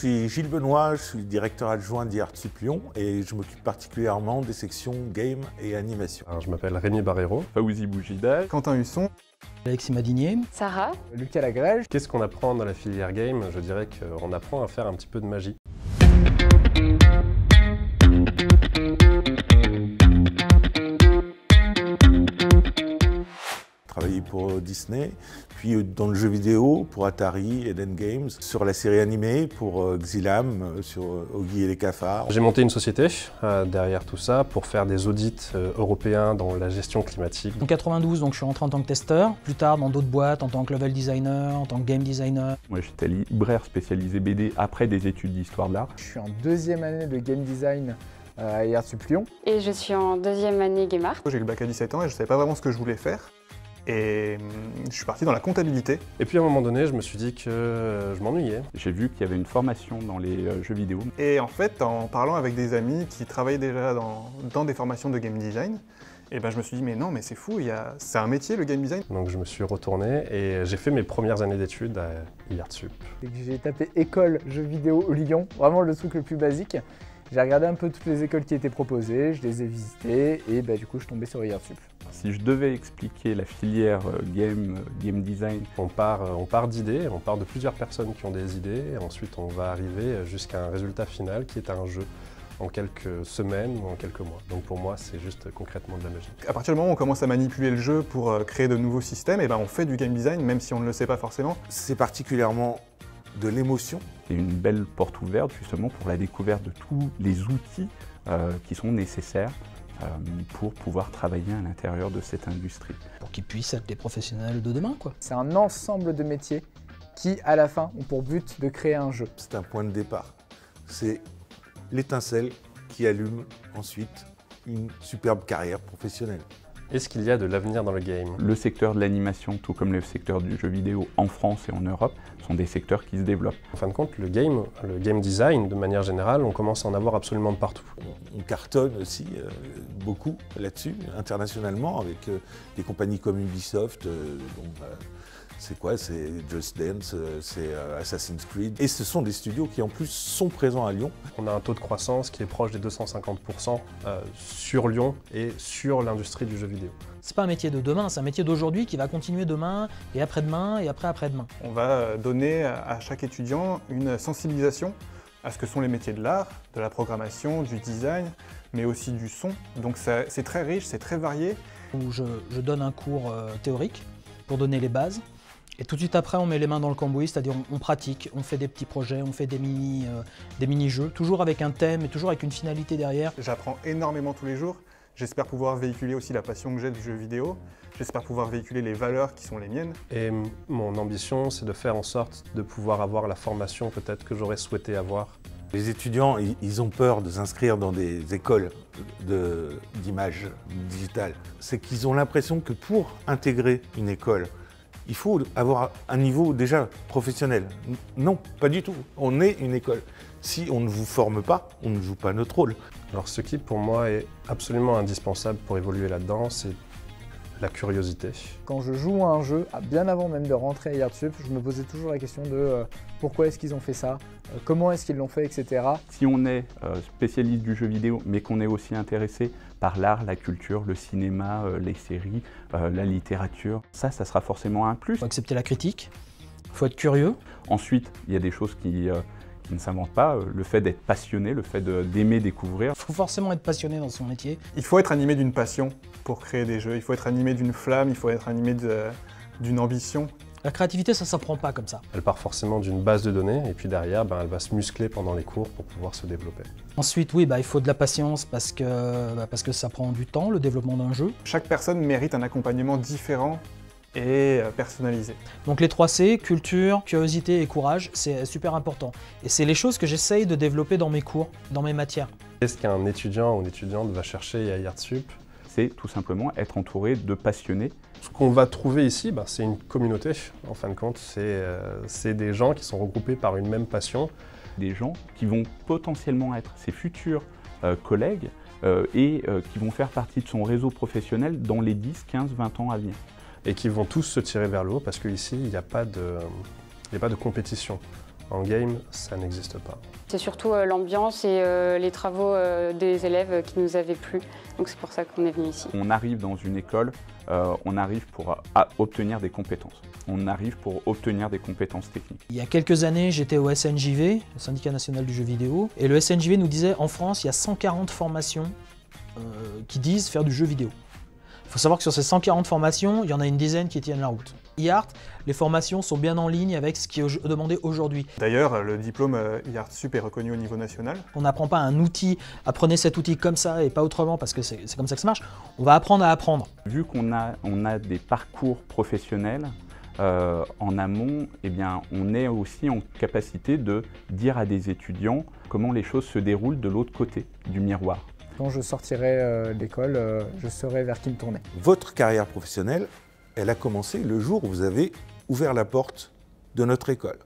suis Gilles Benoît, je suis directeur adjoint d'IArtSup Lyon et je m'occupe particulièrement des sections game et animation. Alors, je m'appelle Rémi Barrero. Fawzi Boujida. Quentin Husson. Alexis Madinier. Sarah. Lucas Lagrège. Qu'est-ce qu'on apprend dans la filière game? Je dirais qu'on apprend à faire un petit peu de magie. Travaillé pour Disney, puis dans le jeu vidéo pour Atari, Eden Games, sur la série animée pour Xylam, sur Oggy et les cafards. J'ai monté une société derrière tout ça pour faire des audits européens dans la gestion climatique. En 92, donc, je suis rentré en tant que testeur, plus tard dans d'autres boîtes en tant que level designer, en tant que game designer. Moi j'étais libraire spécialisé BD après des études d'histoire de l'art. Je suis en deuxième année de game design à IArtSup Lyon. Et je suis en deuxième année Game Art. J'ai eu le bac à 17 ans et je ne savais pas vraiment ce que je voulais faire. Et je suis parti dans la comptabilité. Et puis à un moment donné, je me suis dit que je m'ennuyais. J'ai vu qu'il y avait une formation dans les jeux vidéo. Et en fait, en parlant avec des amis qui travaillaient déjà dans des formations de game design, et ben je me suis dit mais non, mais c'est fou, c'est un métier le game design. Donc je me suis retourné et j'ai fait mes premières années d'études à IArtSup. J'ai tapé école jeux vidéo Lyon, vraiment le truc le plus basique. J'ai regardé un peu toutes les écoles qui étaient proposées, je les ai visitées et du coup je suis tombé sur IArtSup. Si je devais expliquer la filière game design, on part d'idées, on part de plusieurs personnes qui ont des idées et ensuite on va arriver jusqu'à un résultat final qui est un jeu en quelques semaines ou en quelques mois. Donc pour moi, c'est juste concrètement de la magie. À partir du moment où on commence à manipuler le jeu pour créer de nouveaux systèmes, et on fait du game design même si on ne le sait pas forcément. C'est particulièrement de l'émotion. C'est une belle porte ouverte justement pour la découverte de tous les outils qui sont nécessaires pour pouvoir travailler à l'intérieur de cette industrie. Pour qu'ils puissent être des professionnels de demain, quoi. C'est un ensemble de métiers qui, à la fin, ont pour but de créer un jeu. C'est un point de départ. C'est l'étincelle qui allume ensuite une superbe carrière professionnelle. Est-ce qu'il y a de l'avenir dans le game? Le secteur de l'animation, tout comme le secteur du jeu vidéo en France et en Europe, sont des secteurs qui se développent. En fin de compte, le game design, de manière générale, on commence à en avoir absolument partout. On cartonne aussi beaucoup là-dessus, internationalement, avec des compagnies comme Ubisoft. C'est quoi? C'est Just Dance, c'est Assassin's Creed. Et ce sont des studios qui en plus sont présents à Lyon. On a un taux de croissance qui est proche des 250% sur Lyon et sur l'industrie du jeu vidéo. C'est pas un métier de demain, c'est un métier d'aujourd'hui qui va continuer demain et après-demain et après-après-demain. On va donner à chaque étudiant une sensibilisation à ce que sont les métiers de l'art, de la programmation, du design, mais aussi du son. Donc c'est très riche, c'est très varié. Où je donne un cours théorique pour donner les bases. Et tout de suite après, on met les mains dans le cambouis, c'est-à-dire on pratique, on fait des petits projets, on fait des mini-jeux, toujours avec un thème et toujours avec une finalité derrière. J'apprends énormément tous les jours. J'espère pouvoir véhiculer aussi la passion que j'ai du jeu vidéo. J'espère pouvoir véhiculer les valeurs qui sont les miennes. Et mon ambition, c'est de faire en sorte de pouvoir avoir la formation peut-être que j'aurais souhaité avoir. Les étudiants, ils ont peur de s'inscrire dans des écoles d'images digitales. C'est qu'ils ont l'impression que pour intégrer une école, il faut avoir un niveau déjà professionnel. Non, pas du tout. On est une école. Si on ne vous forme pas, on ne joue pas notre rôle. Alors ce qui pour moi est absolument indispensable pour évoluer là-dedans, c'est la curiosité. Quand je joue à un jeu, bien avant même de rentrer à IArtSup, je me posais toujours la question de pourquoi est-ce qu'ils ont fait ça, comment est-ce qu'ils l'ont fait, etc. Si on est spécialiste du jeu vidéo, mais qu'on est aussi intéressé par l'art, la culture, le cinéma, les séries, la littérature, ça sera forcément un plus. Il faut accepter la critique, il faut être curieux. Ensuite, il y a des choses qui ne s'inventent pas, le fait d'être passionné, le fait d'aimer découvrir. Il faut forcément être passionné dans son métier. Il faut être animé d'une passion pour créer des jeux, il faut être animé d'une flamme, il faut être animé d'une ambition. La créativité, ça ne s'apprend pas comme ça. Elle part forcément d'une base de données et puis derrière, elle va se muscler pendant les cours pour pouvoir se développer. Ensuite, oui, il faut de la patience parce que ça prend du temps, le développement d'un jeu. Chaque personne mérite un accompagnement différent et personnalisé. Donc les 3 C, culture, curiosité et courage, c'est super important. Et c'est les choses que j'essaye de développer dans mes cours, dans mes matières. Qu'est-ce qu'un étudiant ou une étudiante va chercher à IArtSup? C'est tout simplement être entouré de passionnés. Ce qu'on va trouver ici, c'est une communauté, en fin de compte. C'est des gens qui sont regroupés par une même passion. Des gens qui vont potentiellement être ses futurs collègues et qui vont faire partie de son réseau professionnel dans les 10, 15, 20 ans à venir. Et qui vont tous se tirer vers le haut parce qu'ici, il n'y a pas de compétition. En game, ça n'existe pas. C'est surtout l'ambiance et les travaux des élèves qui nous avaient plu. Donc c'est pour ça qu'on est venu ici. On arrive dans une école, on arrive pour obtenir des compétences. On arrive pour obtenir des compétences techniques. Il y a quelques années, j'étais au SNJV, le Syndicat national du jeu vidéo, et le SNJV nous disait en France, il y a 140 formations qui disent faire du jeu vidéo. Il faut savoir que sur ces 140 formations, il y en a une dizaine qui tiennent la route. eArt, les formations sont bien en ligne avec ce qui est demandé aujourd'hui. D'ailleurs, le diplôme eArt Sup est reconnu au niveau national. On n'apprend pas un outil, apprenez cet outil comme ça et pas autrement parce que c'est comme ça que ça marche. On va apprendre à apprendre. Vu qu'on a des parcours professionnels, en amont, eh bien, on est aussi en capacité de dire à des étudiants comment les choses se déroulent de l'autre côté du miroir. Quand je sortirai de l'école, je saurai vers qui me tourner. Votre carrière professionnelle, elle a commencé le jour où vous avez ouvert la porte de notre école.